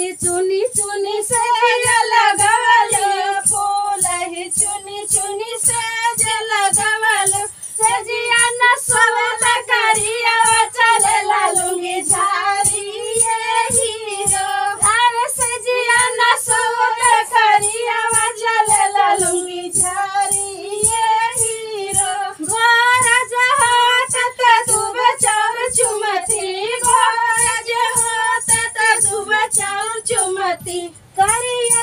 ही चुनी चुनी से लगवल फूल ही चुनी चुनी से लगवल सजिया न सोवल करिया चलेला लुंगी झारी ये हीरो अरे सजिया न सोवल करिया चलेला लुंगी झारी ये हीरो गोरा जहात त दुबे चाउर चुमती गोरा जहात त दुबे चाउर चुमती करिया